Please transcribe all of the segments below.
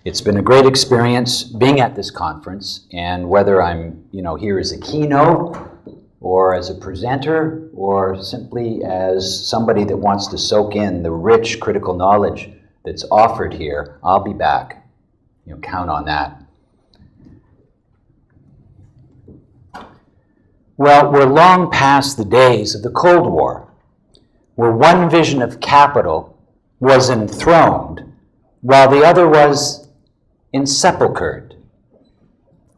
It's been a great experience being at this conference, and whether I'm here as a keynote or as a presenter or simply as somebody that wants to soak in the rich critical knowledge that's offered here, I'll be back. Count on that. Well, we're long past the days of the Cold War, where one vision of capital was enthroned while the other was ensepulchered.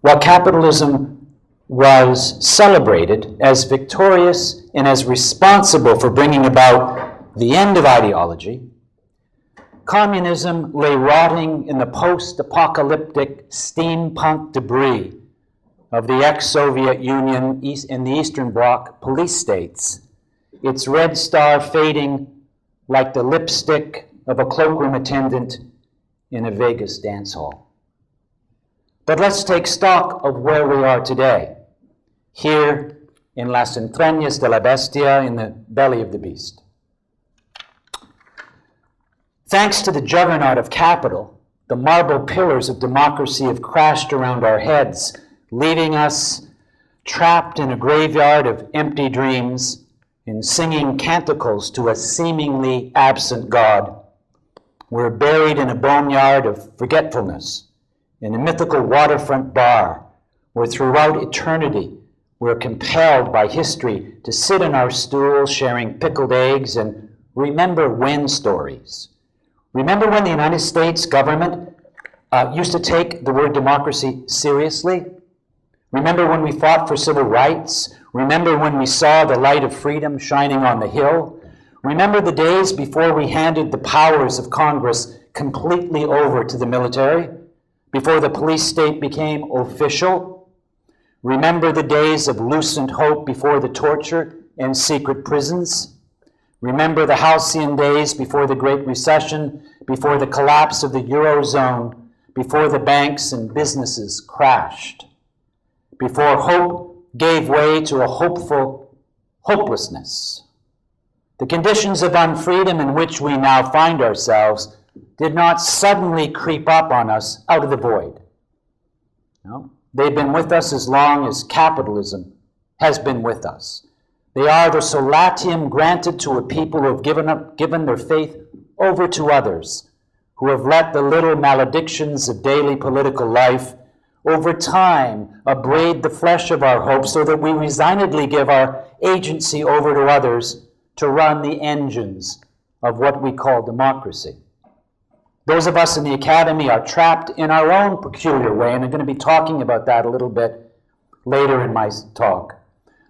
While capitalism was celebrated as victorious and as responsible for bringing about the end of ideology, communism lay rotting in the post-apocalyptic steampunk debris of the ex-Soviet Union and the Eastern Bloc police states, its red star fading like the lipstick of a cloakroom attendant in a Vegas dance hall. But let's take stock of where we are today, here in las entrañas de la bestia, in the belly of the beast. Thanks to the juggernaut of capital, the marble pillars of democracy have crashed around our heads, leaving us trapped in a graveyard of empty dreams and singing canticles to a seemingly absent God. We're buried in a boneyard of forgetfulness, in a mythical waterfront bar, where throughout eternity we're compelled by history to sit in our stools sharing pickled eggs and remember when stories. Remember when the United States government used to take the word democracy seriously? Remember when we fought for civil rights? Remember when we saw the light of freedom shining on the hill? Remember the days before we handed the powers of Congress completely over to the military? Before the police state became official? Remember the days of lucent hope before the torture and secret prisons? Remember the halcyon days before the Great Recession, before the collapse of the Eurozone, before the banks and businesses crashed, before hope gave way to a hopeful hopelessness. The conditions of unfreedom in which we now find ourselves did not suddenly creep up on us out of the void. No, they've been with us as long as capitalism has been with us. They are the solatium granted to a people who have given their faith over to others, who have let the little maledictions of daily political life over time abrade the flesh of our hope so that we resignedly give our agency over to others to run the engines of what we call democracy. Those of us in the academy are trapped in our own peculiar way, and I'm going to be talking about that a little bit later in my talk.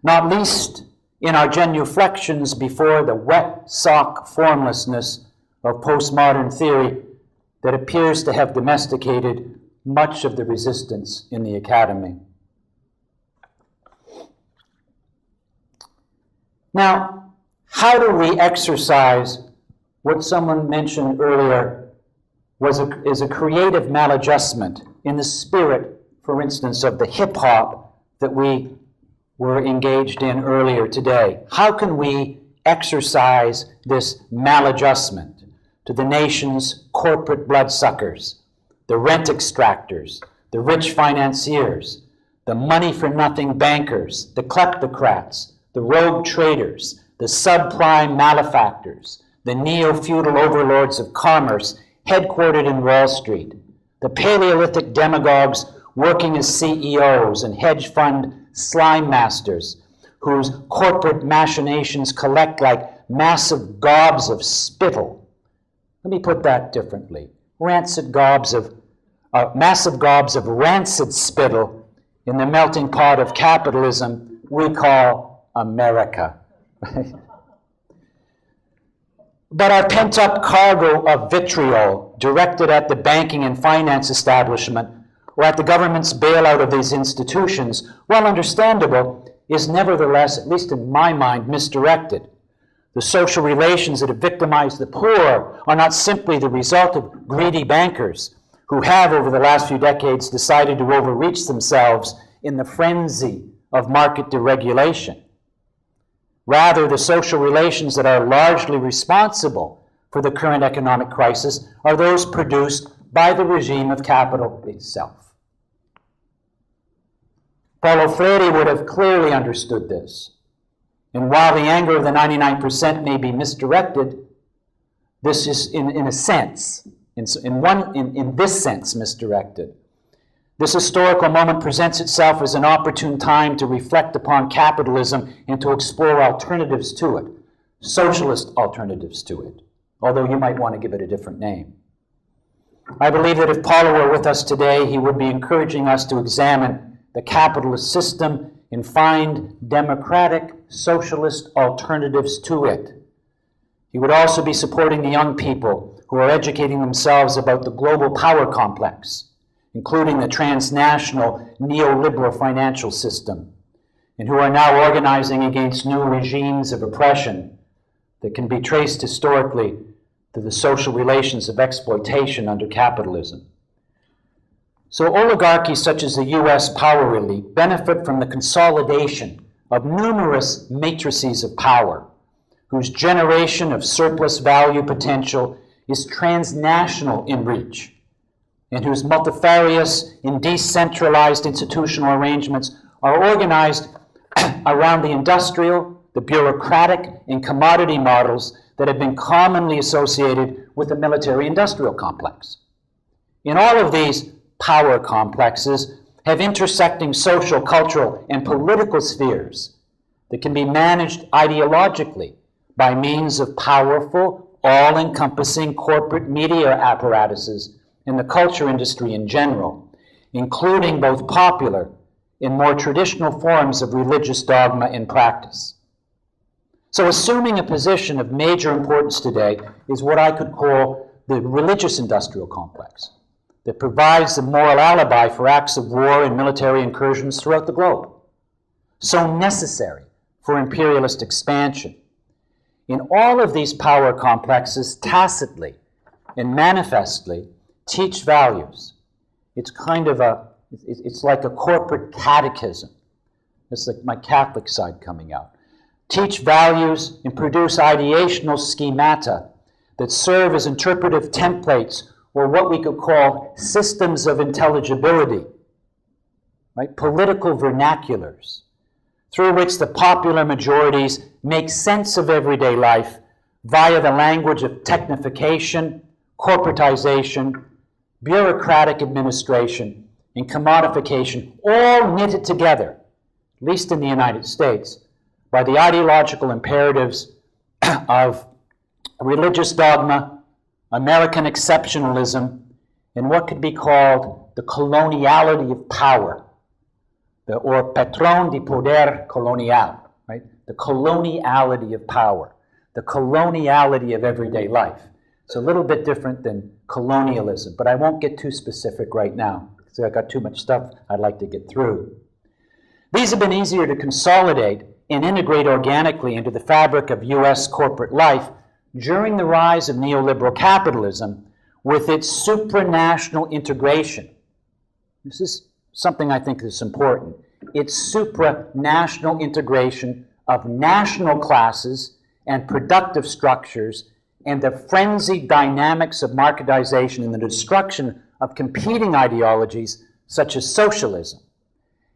Not least in our genuflections before the wet sock formlessness of postmodern theory that appears to have domesticated much of the resistance in the academy. Now, how do we exercise what someone mentioned earlier is a creative maladjustment in the spirit, for instance, of the hip-hop that we were engaged in earlier today? How can we exercise this maladjustment to the nation's corporate bloodsuckers, the rent extractors, the rich financiers, the money-for-nothing bankers, the kleptocrats, the rogue traders, the subprime malefactors, the neo-feudal overlords of commerce headquartered in Wall Street, the Paleolithic demagogues working as CEOs and hedge fund slime masters whose corporate machinations collect like massive gobs of spittle. Let me put that differently. Massive gobs of rancid spittle in the melting pot of capitalism we call America. But our pent-up cargo of vitriol directed at the banking and finance establishment or at the government's bailout of these institutions, while understandable, is nevertheless, at least in my mind, misdirected. The social relations that have victimized the poor are not simply the result of greedy bankers who have, over the last few decades, decided to overreach themselves in the frenzy of market deregulation. Rather, the social relations that are largely responsible for the current economic crisis are those produced by the regime of capital itself. Paulo Freire would have clearly understood this. And while the anger of the 99% may be misdirected, this is in a sense, in this sense, misdirected. This historical moment presents itself as an opportune time to reflect upon capitalism and to explore alternatives to it, socialist alternatives to it, although you might want to give it a different name. I believe that if Paulo were with us today, he would be encouraging us to examine the capitalist system and find democratic, socialist alternatives to it. He would also be supporting the young people who are educating themselves about the global power complex, including the transnational neoliberal financial system, and who are now organizing against new regimes of oppression that can be traced historically to the social relations of exploitation under capitalism. So oligarchies such as the U.S. power elite benefit from the consolidation of numerous matrices of power, whose generation of surplus value potential is transnational in reach, and whose multifarious and decentralized institutional arrangements are organized around the industrial, the bureaucratic, and commodity models that have been commonly associated with the military-industrial complex. In all of these power complexes have intersecting social, cultural, and political spheres that can be managed ideologically by means of powerful, all-encompassing corporate media apparatuses in the culture industry in general, including both popular and more traditional forms of religious dogma and practice. So assuming a position of major importance today is what I could call the religious industrial complex that provides the moral alibi for acts of war and military incursions throughout the globe, so necessary for imperialist expansion. In all of these power complexes, tacitly and manifestly teach values. It's it's like a corporate catechism. It's like my Catholic side coming out. Teach values and produce ideational schemata that serve as interpretive templates or what we could call systems of intelligibility, right? Political vernaculars, through which the popular majorities make sense of everyday life via the language of technification, corporatization, bureaucratic administration, and commodification, all knitted together, at least in the United States, by the ideological imperatives of religious dogma, American exceptionalism, and what could be called the coloniality of power, or patrón de poder colonial, right? The coloniality of power, the coloniality of everyday life. It's a little bit different than colonialism, but I won't get too specific right now, because I've got too much stuff I'd like to get through. These have been easier to consolidate and integrate organically into the fabric of U.S. corporate life during the rise of neoliberal capitalism with its supranational integration. This is something I think is important. Its supranational integration of national classes and productive structures and the frenzied dynamics of marketization and the destruction of competing ideologies such as socialism,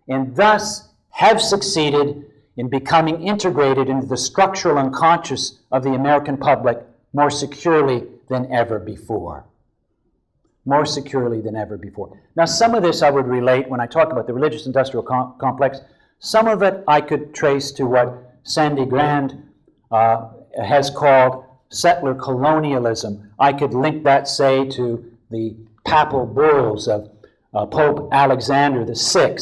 and thus have succeeded in becoming integrated into the structural unconscious of the American public more securely than ever before. More securely than ever before. Now, some of this I would relate when I talk about the religious industrial complex. Some of it I could trace to what Sandy Grand has called settler colonialism. I could link that, say, to the papal bulls of Pope Alexander VI,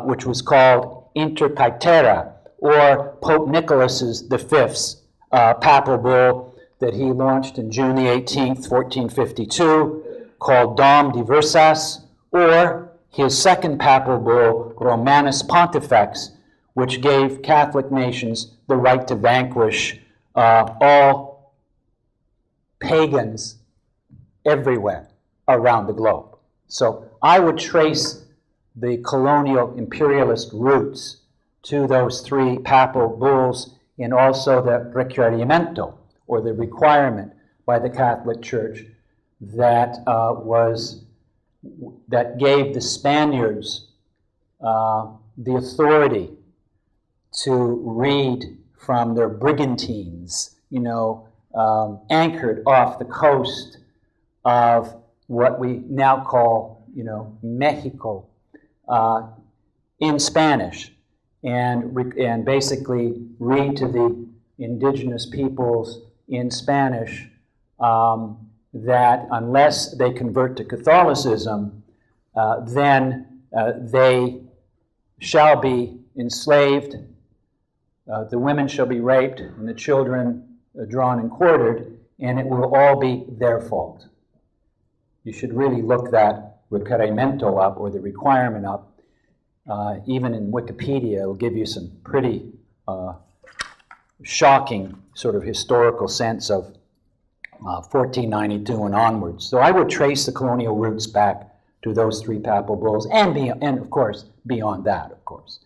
which was called Inter Caetera, or Pope Nicholas V's papal bull that he launched in June the 18th, 1452, called Dom Diversas, or his second papal bull, Romanus Pontifex, which gave Catholic nations the right to vanquish all pagans everywhere around the globe. So I would trace the colonial imperialist roots to those three papal bulls, and also the requerimento, or the requirement by the Catholic Church that that gave the Spaniards the authority to read from their brigantines, anchored off the coast of what we now call, Mexico, in Spanish, and basically read to the indigenous peoples in Spanish that unless they convert to Catholicism, then they shall be enslaved, the women shall be raped, and the children drawn and quartered, and it will all be their fault. You should really look that requerimiento up, or the requirement up. Even in Wikipedia, it'll give you some pretty shocking sort of historical sense of 1492 and onwards. So I would trace the colonial roots back to those three papal bulls, and of course, beyond that, of course,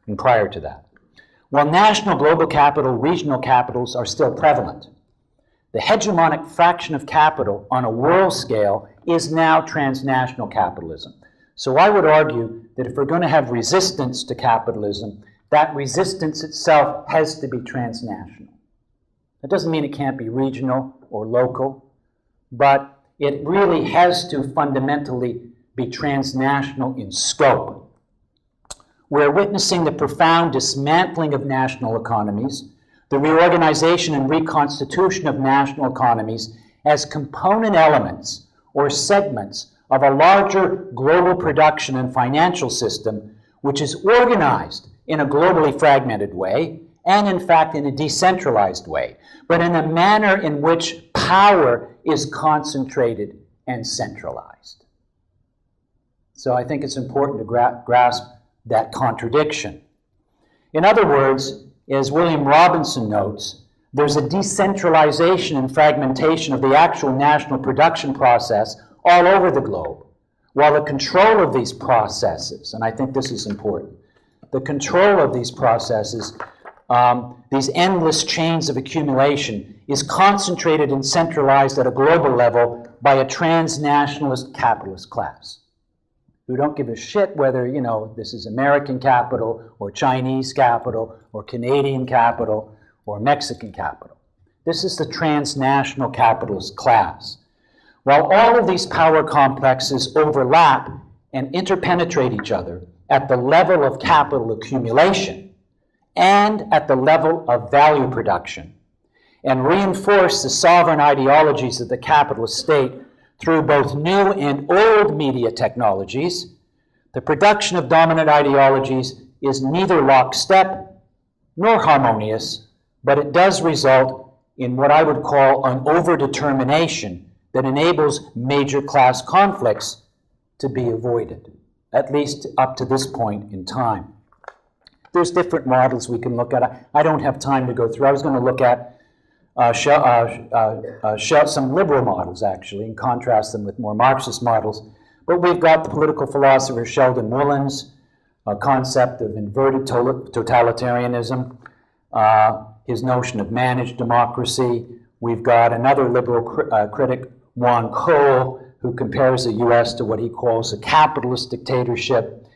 and prior to that. While national, global capital, regional capitals are still prevalent, the hegemonic fraction of capital on a world scale is now transnational capitalism. So I would argue that if we're going to have resistance to capitalism, that resistance itself has to be transnational. That doesn't mean it can't be regional or local, but it really has to fundamentally be transnational in scope. We're witnessing the profound dismantling of national economies, the reorganization and reconstitution of national economies as component elements or segments of a larger global production and financial system, which is organized in a globally fragmented way, and in fact in a decentralized way, but in a manner in which power is concentrated and centralized. So I think it's important to grasp that contradiction. In other words, as William Robinson notes, there's a decentralization and fragmentation of the actual national production process all over the globe, while the control of these processes, and I think this is important, the control of these processes, these endless chains of accumulation, is concentrated and centralized at a global level by a transnationalist capitalist class who don't give a shit whether, this is American capital or Chinese capital or Canadian capital or Mexican capital. This is the transnational capitalist class. While all of these power complexes overlap and interpenetrate each other at the level of capital accumulation and at the level of value production, and reinforce the sovereign ideologies of the capitalist state through both new and old media technologies, the production of dominant ideologies is neither lockstep nor harmonious, but it does result in what I would call an overdetermination that enables major class conflicts to be avoided, at least up to this point in time. There's different models we can look at. I don't have time to go through. I was going to look at some liberal models, actually, and contrast them with more Marxist models. But we've got the political philosopher Sheldon Woolland's concept of inverted totalitarianism, his notion of managed democracy. We've got another liberal critic, Juan Cole, who compares the U.S. to what he calls a capitalist dictatorship.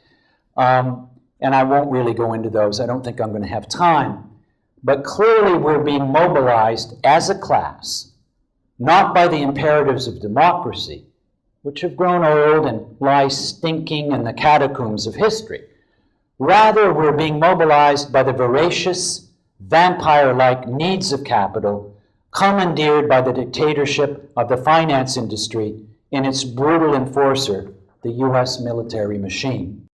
And I won't really go into those. I don't think I'm going to have time. But clearly we're being mobilized as a class, not by the imperatives of democracy, which have grown old and lie stinking in the catacombs of history. Rather, we're being mobilized by the voracious, vampire-like needs of capital, commandeered by the dictatorship of the finance industry and its brutal enforcer, the U.S. military machine.